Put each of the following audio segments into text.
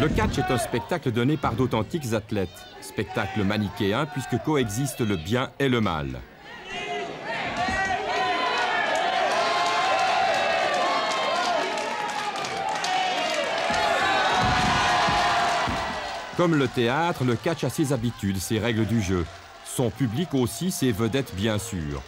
Le catch est un spectacle donné par d'authentiques athlètes. Spectacle manichéen puisque coexistent le bien et le mal. Comme le théâtre, le catch a ses habitudes, ses règles du jeu. Son public aussi, ses vedettes bien sûr.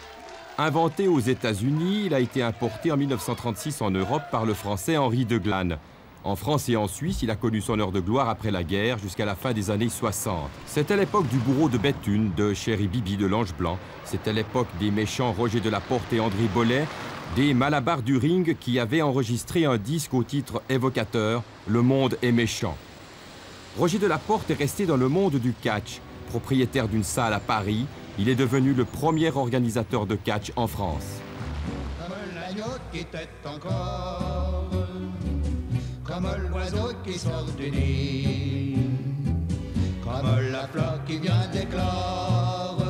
Inventé aux États-Unis, il a été importé en 1936 en Europe par le Français Henri de Glane. En France et en Suisse, il a connu son heure de gloire après la guerre jusqu'à la fin des années 60. C'était l'époque du bourreau de Béthune, de Chéri Bibi de l'Ange Blanc. C'était l'époque des méchants Roger Delaporte et André Bollet, des malabars du ring qui avaient enregistré un disque au titre évocateur « Le monde est méchant ». Roger Delaporte est resté dans le monde du catch. Propriétaire d'une salle à Paris, il est devenu le premier organisateur de catch en France. Comme l'agneau qui était encore, comme l'oiseau qui sort du nid, comme la fleur qui vient d'éclore,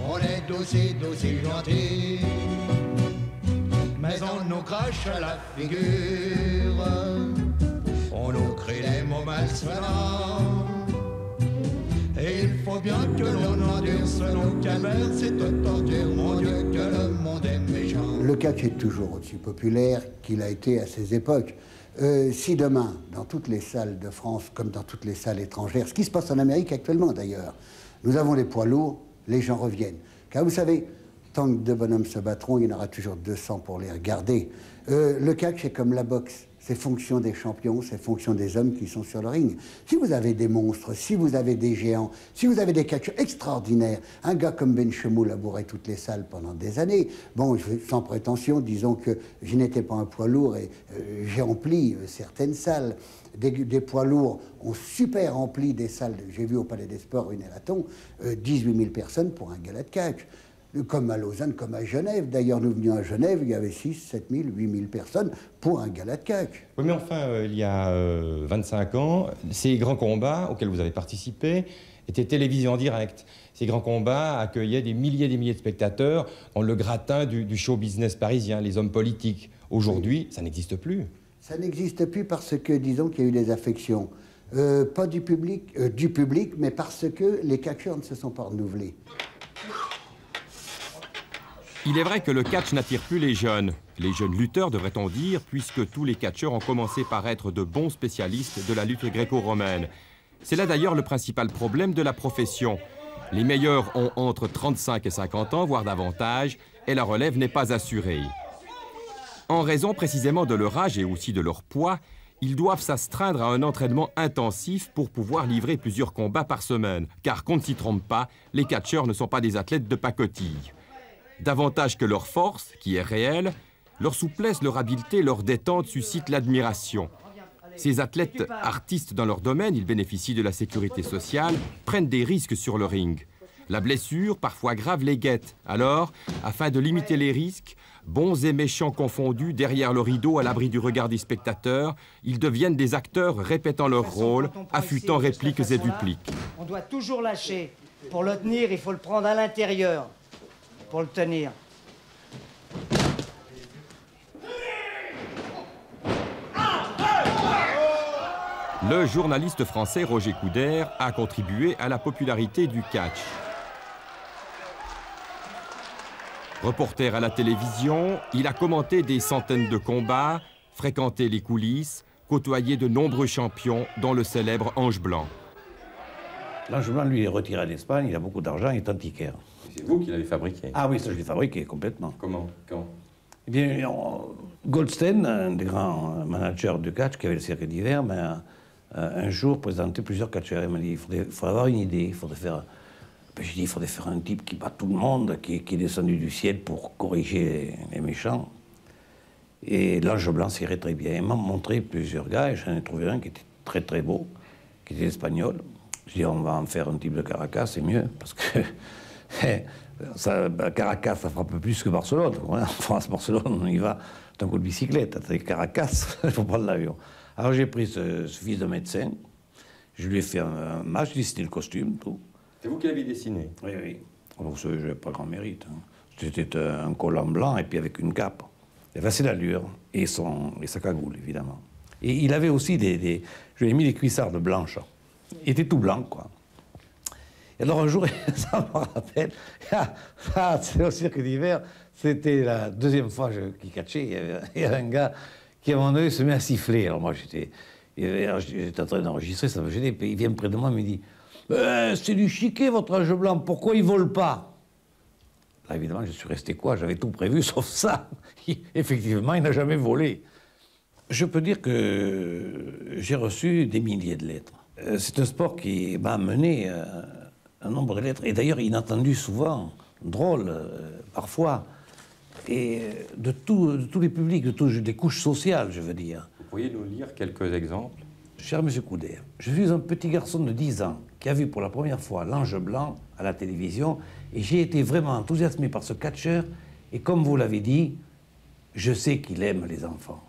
on est d'aussi gentil, mais on nous crache à la figure, on nous crie les mots malsonnants. Et il faut bien que l'on endure ce nom calvaire, cette torture, mon Dieu, que le monde est méchant. Le catch est toujours aussi populaire qu'il a été à ses époques. Si demain, dans toutes les salles de France, comme dans toutes les salles étrangères, ce qui se passe en Amérique actuellement d'ailleurs, nous avons les poids lourds, les gens reviennent. Car vous savez, tant que deux bonhommes se battront, il y en aura toujours 200 pour les regarder. Le catch est comme la boxe. C'est fonction des champions, c'est fonction des hommes qui sont sur le ring. Si vous avez des monstres, si vous avez des géants, si vous avez des catcheurs extraordinaires, un gars comme Ben Chemoul a bourré toutes les salles pendant des années. Bon, sans prétention, disons que je n'étais pas un poids lourd et j'ai rempli certaines salles. Des poids lourds ont super rempli des salles. J'ai vu au Palais des Sports une Élaton, 18 000 personnes pour un gala de catch. Comme à Lausanne, comme à Genève. D'ailleurs, nous venions à Genève, il y avait 6 000, 7 000, 8 000 personnes pour un gala de catch. Oui, mais enfin, il y a 25 ans, ces grands combats auxquels vous avez participé étaient télévisés en direct. Ces grands combats accueillaient des milliers et des milliers de spectateurs dans le gratin du show business parisien, les hommes politiques. Aujourd'hui, ça n'existe plus. Ça n'existe plus parce que, disons qu'il y a eu des affections. Pas du public, mais parce que les catcheurs ne se sont pas renouvelés. Il est vrai que le catch n'attire plus les jeunes lutteurs devrait-on dire, puisque tous les catcheurs ont commencé par être de bons spécialistes de la lutte gréco-romaine. C'est là d'ailleurs le principal problème de la profession. Les meilleurs ont entre 35 et 50 ans, voire davantage, et la relève n'est pas assurée. En raison précisément de leur âge et aussi de leur poids, ils doivent s'astreindre à un entraînement intensif pour pouvoir livrer plusieurs combats par semaine, car qu'on ne s'y trompe pas, les catcheurs ne sont pas des athlètes de pacotille. Davantage que leur force, qui est réelle, leur souplesse, leur habileté, leur détente suscitent l'admiration. Ces athlètes, artistes dans leur domaine, ils bénéficient de la sécurité sociale, prennent des risques sur le ring. La blessure, parfois grave, les guette. Alors, afin de limiter les risques, bons et méchants confondus, derrière le rideau, à l'abri du regard des spectateurs, ils deviennent des acteurs répétant leur rôle, affûtant répliques et dupliques. On doit toujours lâcher. Pour le tenir, il faut le prendre à l'intérieur. Pour le tenir. Le journaliste français Roger Coudert a contribué à la popularité du catch. Reporter à la télévision, il a commenté des centaines de combats, fréquenté les coulisses, côtoyé de nombreux champions, dont le célèbre Ange Blanc. L'Ange Blanc, lui, est retiré d'Espagne, il a beaucoup d'argent, il est antiquaire. C'est vous qui l'avez fabriqué? Ah oui, ça je l'ai fabriqué complètement. Comment? Quand? Eh bien, Goldstein, un des grands managers du catch qui avait le cirque d'hiver, un jour présentait plusieurs catcheurs. Il m'a dit, il faudrait avoir une idée, il faudrait faire... Ben, j'ai dit, il faudrait faire un type qui bat tout le monde, qui est descendu du ciel pour corriger les méchants. Et l'Ange Blanc s'irait très bien. Il m'a montré plusieurs gars, et j'en ai trouvé un qui était très très beau, qui était espagnol. Je dis, on va en faire un type de Caracas, c'est mieux, parce que Caracas, ça frappe plus que Barcelone. En France, Barcelone, on y va d'un coup de bicyclette. Avec Caracas, il faut prendre l'avion. Alors j'ai pris ce fils de médecin, je lui ai fait un match, j'ai dessiné le costume, tout. C'est vous qui l'avez dessiné? Oui, oui. Alors, vous savez, je n'avais pas grand mérite. Hein. C'était un collant blanc et puis avec une cape. Il avait assez d'allure et sa cagoule, évidemment. Et il avait aussi je lui ai mis les cuissardes blanches. Il était tout blanc, quoi. Et alors un jour, ça me rappelle, c'est au cirque d'hiver, c'était la deuxième fois qu'il catchait, il y avait un gars qui, à mon œil, se met à siffler. Alors moi, j'étais en train d'enregistrer, ça me gênait, puis il vient près de moi et me dit « c'est du chiquet, votre ange blanc, pourquoi il vole pas ?» Là, évidemment, je suis resté quoi? J'avais tout prévu, sauf ça. Effectivement, il n'a jamais volé. Je peux dire que j'ai reçu des milliers de lettres. C'est un sport qui m'a amené un nombre de lettres, et d'ailleurs inattendu souvent, drôle parfois, et de tous les publics, des couches sociales, je veux dire. Vous pourriez nous lire quelques exemples? Cher Monsieur Couder, je suis un petit garçon de 10 ans qui a vu pour la première fois l'Ange Blanc à la télévision, et j'ai été vraiment enthousiasmé par ce catcheur, et comme vous l'avez dit, je sais qu'il aime les enfants.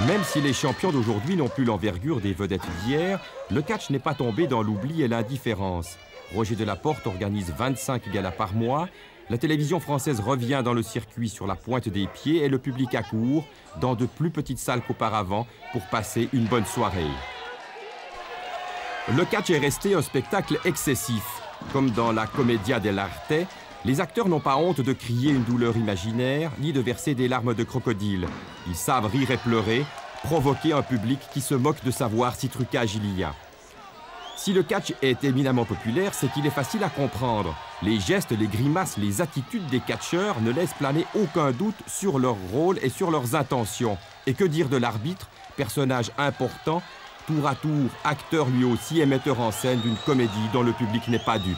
Même si les champions d'aujourd'hui n'ont plus l'envergure des vedettes d'hier, le catch n'est pas tombé dans l'oubli et l'indifférence. Roger Delaporte organise 25 galas par mois, la télévision française revient dans le circuit sur la pointe des pieds et le public accourt dans de plus petites salles qu'auparavant pour passer une bonne soirée. Le catch est resté un spectacle excessif. Comme dans la Commedia dell'arte, les acteurs n'ont pas honte de crier une douleur imaginaire, ni de verser des larmes de crocodile. Ils savent rire et pleurer, provoquer un public qui se moque de savoir si trucage il y a. Si le catch est éminemment populaire, c'est qu'il est facile à comprendre. Les gestes, les grimaces, les attitudes des catcheurs ne laissent planer aucun doute sur leur rôle et sur leurs intentions. Et que dire de l'arbitre, personnage important, tour à tour, acteur lui aussi et metteur en scène d'une comédie dont le public n'est pas dupe.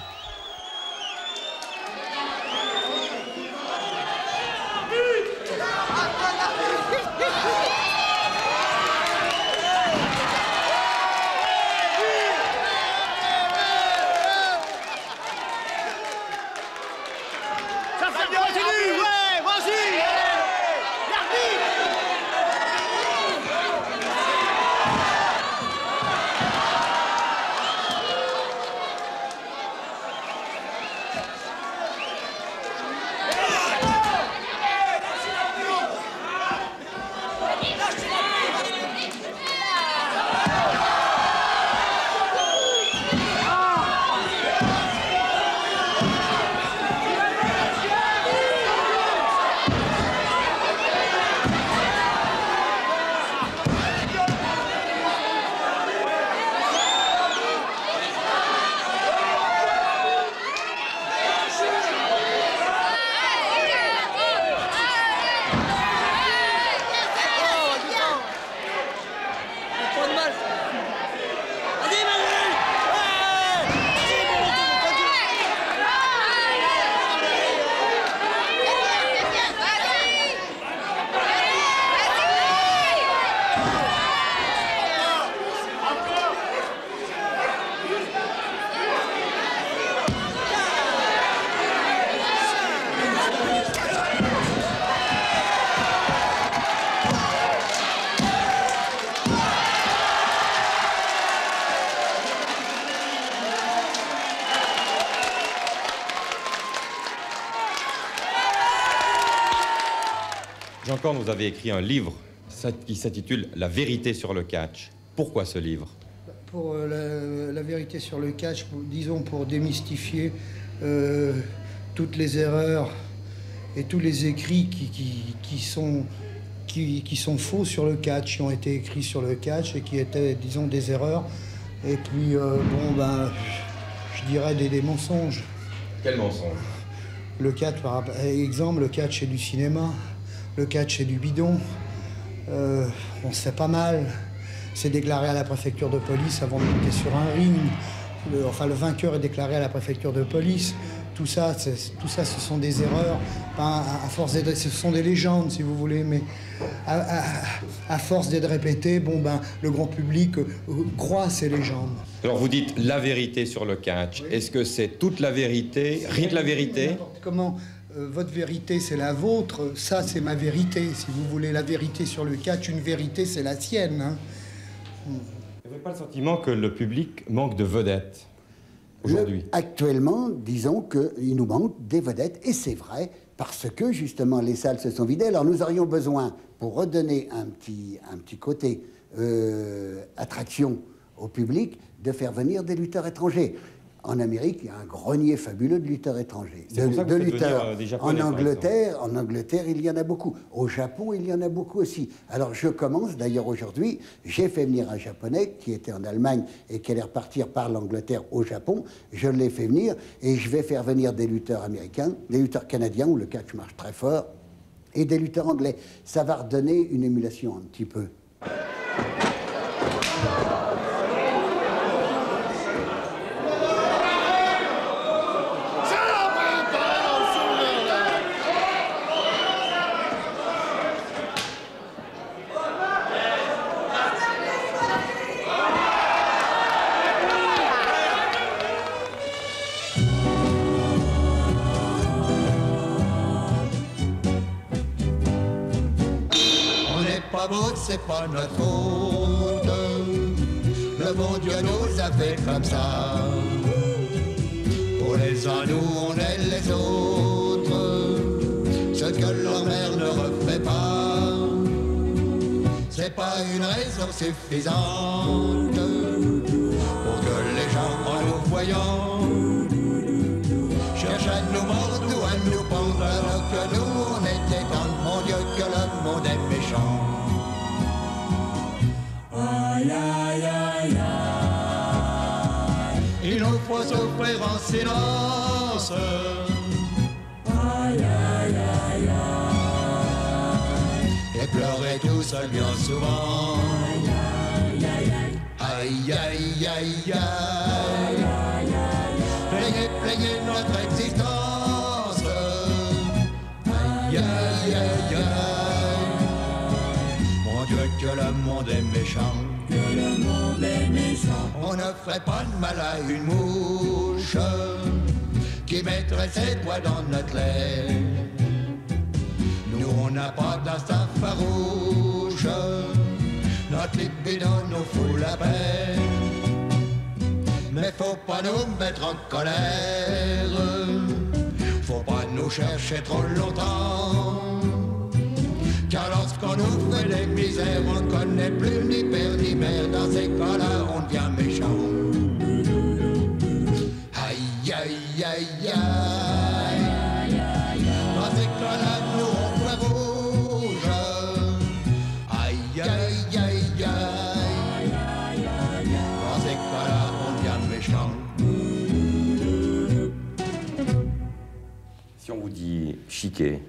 Jean-Corne, vous avez écrit un livre qui s'intitule « La vérité sur le catch ». Pourquoi ce livre? Pour la vérité sur le catch, disons pour démystifier toutes les erreurs et tous les écrits qui sont faux sur le catch, qui ont été écrits sur le catch et qui étaient, disons, des erreurs. Et puis, bon, ben, je dirais des mensonges. Quel mensonge? Le catch, par exemple, le catch c'est du cinéma. Le catch c'est du bidon. On se fait pas mal. C'est déclaré à la préfecture de police avant de monter sur un ring. Le vainqueur est déclaré à la préfecture de police. Tout ça, ce sont des erreurs. À force ce sont des légendes, si vous voulez, mais à force d'être répétées, bon, ben, le grand public croit ces légendes. Alors vous dites la vérité sur le catch. Oui. Est-ce que c'est toute la vérité, rien que la vérité? Comment votre vérité, c'est la vôtre, ça, c'est ma vérité. Si vous voulez la vérité sur le catch, une vérité, c'est la sienne. Hein. Vous n'avez pas le sentiment que le public manque de vedettes? aujourd'hui? Actuellement, disons qu'il nous manque des vedettes, et c'est vrai, parce que justement les salles se sont vidées. Alors nous aurions besoin, pour redonner un petit côté attraction au public, de faire venir des lutteurs étrangers. En Amérique, il y a un grenier fabuleux de lutteurs étrangers. De lutteurs. En Angleterre, il y en a beaucoup. Au Japon, il y en a beaucoup aussi. Alors je commence, d'ailleurs aujourd'hui, j'ai fait venir un Japonais qui était en Allemagne et qui allait repartir par l'Angleterre au Japon. Je l'ai fait venir et je vais faire venir des lutteurs américains, des lutteurs canadiens où le catch marche très fort, et des lutteurs anglais. Ça va redonner une émulation un petit peu. C'est pas notre faute, le bon Dieu nous a fait comme ça. Pour les uns nous on est les autres, ce que leur mère ne refait pas. C'est pas une raison suffisante pour que les gens en nous voyant cherchent à nous mordre ou à nous pendre, alors que nous on était dans mon Dieu que le monde est méchant. Aïe, aïe, aïe, aïe. Il nous faut souffrir en silence. Aïe, aïe, aïe, aïe. Et pleurer tout seul bien souvent. Aïe, aïe, aïe, aïe, aïe, aïe, aïe. Plaignez, plaignez notre existence. Aïe, aïe, aïe, aïe. Mon Dieu, que le monde est méchant. Que le monde est méchant. On ne ferait pas de mal à une mouche qui mettrait ses doigts dans notre lait. Nous on n'a pas d'instinct farouche, notre libido nous fout la paix. Mais faut pas nous mettre en colère, faut pas nous chercher trop longtemps. Car lorsqu'on nous fait des misères, on connaît plus ni père ni mère. Dans ces cas-là, on devient méchant. Aïe, aïe, aïe, aïe. Dans ces cas-là, nous on voit rouge. Aïe, aïe, aïe, aïe. Dans ces cas-là, on devient méchant. Si on vous dit chiquet,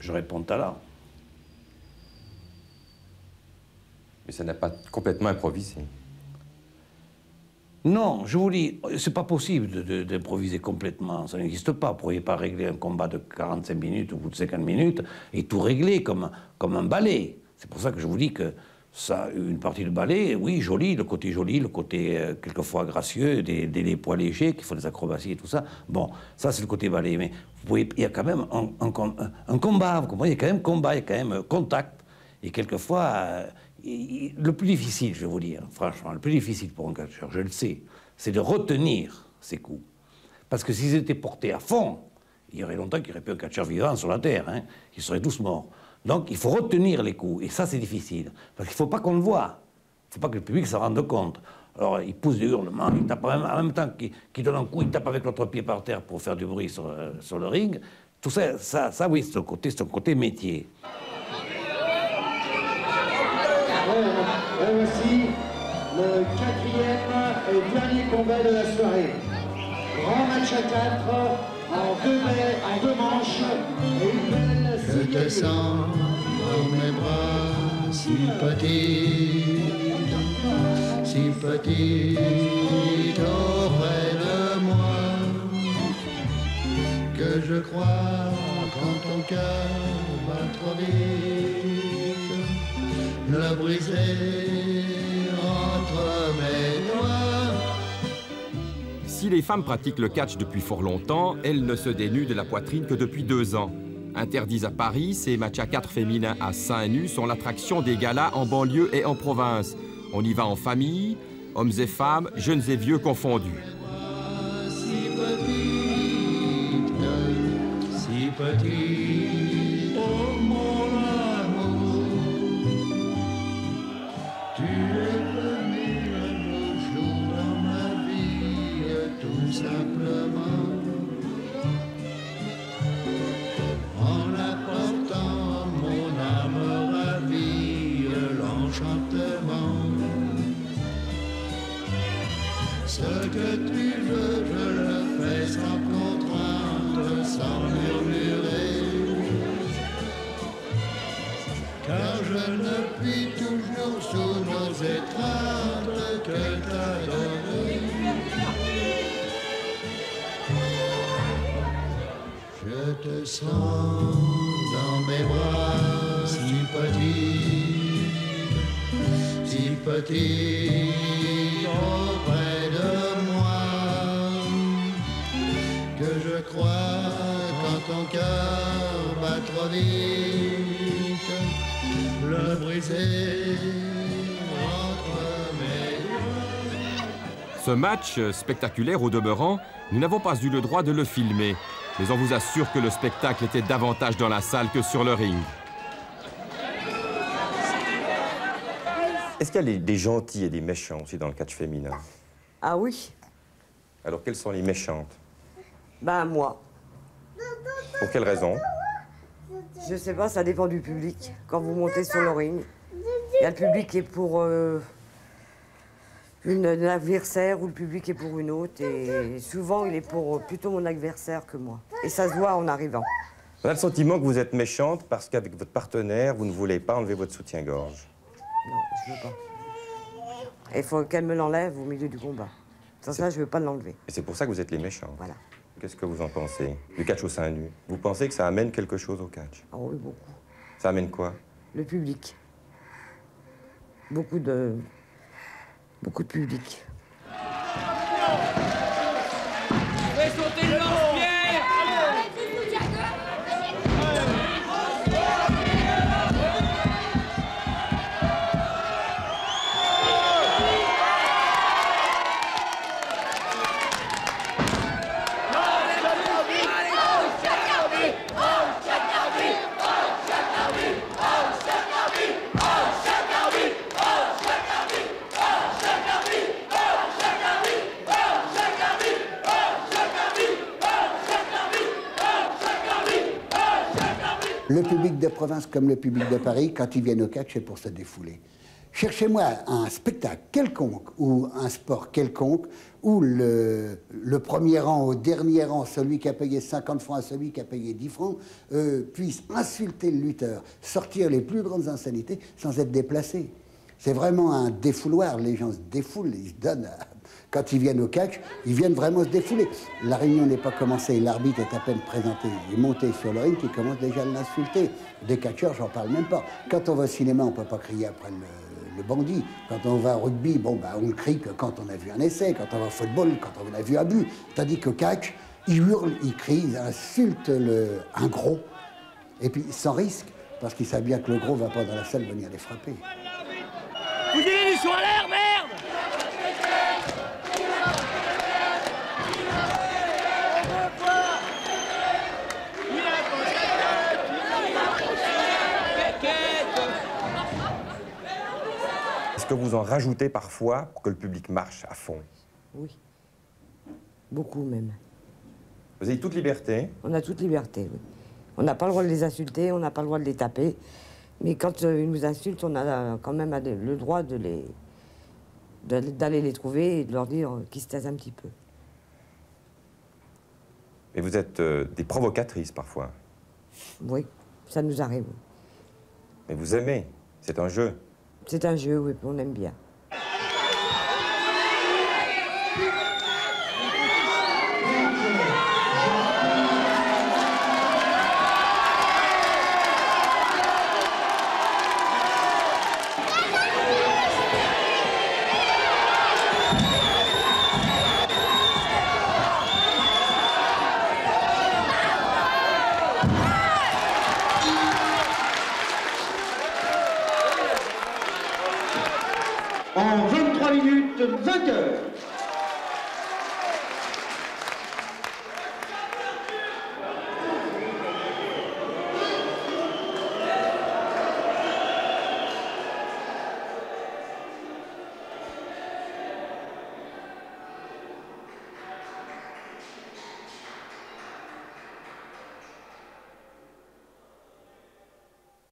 je réponds talent. mais ça n'a pas complètement improvisé. Non, je vous dis, c'est pas possible d'improviser complètement, ça n'existe pas. Vous ne pourriez pas régler un combat de 45 minutes ou de 50 minutes et tout régler comme un ballet. C'est pour ça que je vous dis que ça, une partie de ballet, oui, joli, le côté quelquefois gracieux, des poids légers qui font des acrobaties et tout ça. Bon, ça c'est le côté ballet, mais vous pouvez, il y a quand même un combat, vous comprenez, il y a quand même combat, il y a quand même contact. Et quelquefois, le plus difficile, je vais vous dire, franchement, le plus difficile pour un catcheur, je le sais, c'est de retenir ses coups. Parce que s'ils étaient portés à fond, il y aurait longtemps qu'il n'y aurait plus un catcheur vivant sur la terre, hein, ils seraient tous morts. Donc il faut retenir les coups, et ça c'est difficile, parce qu'il ne faut pas qu'on le voie, il ne faut pas que le public s'en rende compte. Alors il pousse des hurlements, il tape en même temps qu'il donne un coup, il tape avec l'autre pied par terre pour faire du bruit sur le ring. Tout ça, oui, c'est un côté métier. Voici le 4e et dernier combat de la soirée. Grand match à 4, en deux manches, et une belle Je te sens dans mes bras, si petite auprès de moi, que je crois quand ton cœur bat trop vite, le briser entre mes doigts. Si les femmes pratiquent le catch depuis fort longtemps, elles ne se dénudent de la poitrine que depuis 2 ans. Interdits à Paris, ces matchs à 4 féminins à seins nus sont l'attraction des galas en banlieue et en province. On y va en famille, hommes et femmes, jeunes et vieux confondus. Si petite, oh mon amour, tu es venu un beau jour dans ma vie, tout simplement, en apportant mon âme ravie, l'enchantement. Ce que tu veux, je le fais sans contrainte, sans murmurer. Car je ne puis toujours sous nos étreintes que t'adorer. Je te sens dans mes bras si petit, auprès de moi, que je crois quand ton cœur bat trop vite, le briser entre mes doigts. Ce match spectaculaire au demeurant, nous n'avons pas eu le droit de le filmer. Mais on vous assure que le spectacle était davantage dans la salle que sur le ring. Est-ce qu'il y a des gentils et des méchants aussi dans le catch féminin? Ah oui. Alors, quelles sont les méchantes? Ben, moi. Pour quelle raison? Je sais pas, ça dépend du public. Quand vous montez sur le ring, il y a le public qui est pour une adversaire ou le public est pour une autre. Et souvent, il est pour plutôt mon adversaire que moi. Et ça se voit en arrivant. On a le sentiment que vous êtes méchante parce qu'avec votre partenaire, vous ne voulez pas enlever votre soutien-gorge. Non, je veux pas. Il faut qu'elle me l'enlève au milieu du combat. Sans ça, je veux pas l'enlever. Et c'est pour ça que vous êtes les méchants. Voilà. Qu'est-ce que vous en pensez du catch au sein nu? Vous pensez que ça amène quelque chose au catch? Ah oui, beaucoup. Ça amène quoi? Le public. Beaucoup de public. Fais sauter le lance-pierre! Le public de province comme le public de Paris, quand ils viennent au catch, c'est pour se défouler. Cherchez-moi un spectacle quelconque ou un sport quelconque où le premier rang au dernier rang, celui qui a payé 50 francs à celui qui a payé 10 francs, puisse insulter le lutteur, sortir les plus grandes insanités sans être déplacé. C'est vraiment un défouloir, les gens se défoulent, ils se donnent... Quand ils viennent au catch, ils viennent vraiment se défouler. La réunion n'est pas commencée, l'arbitre est à peine présenté. Il est monté sur le ring, il commence déjà à l'insulter. Des catcheurs, j'en parle même pas. Quand on va au cinéma, on ne peut pas crier après le bandit. Quand on va au rugby, bon, bah, on crie que quand on a vu un essai. Quand on va au football, quand on a vu un but. Tandis qu'au catch, ils hurlent, ils crient, ils insultent un gros. Et puis, sans risque, parce qu'ils savent bien que le gros ne va pas dans la salle venir les frapper. Vous avez du son à l'air, merde! Est-ce que vous en rajoutez parfois pour que le public marche à fond? Oui. Beaucoup même. Vous avez toute liberté? On a toute liberté, oui. On n'a pas le droit de les insulter, on n'a pas le droit de les taper. Mais quand ils nous insultent, on a quand même le droit d'aller les trouver et de leur dire qu'ils se taisent un petit peu. Et vous êtes des provocatrices parfois? Oui, ça nous arrive. Mais vous aimez, c'est un jeu. C'est un jeu, oui, on aime bien. En 23 3 minutes, vainqueur.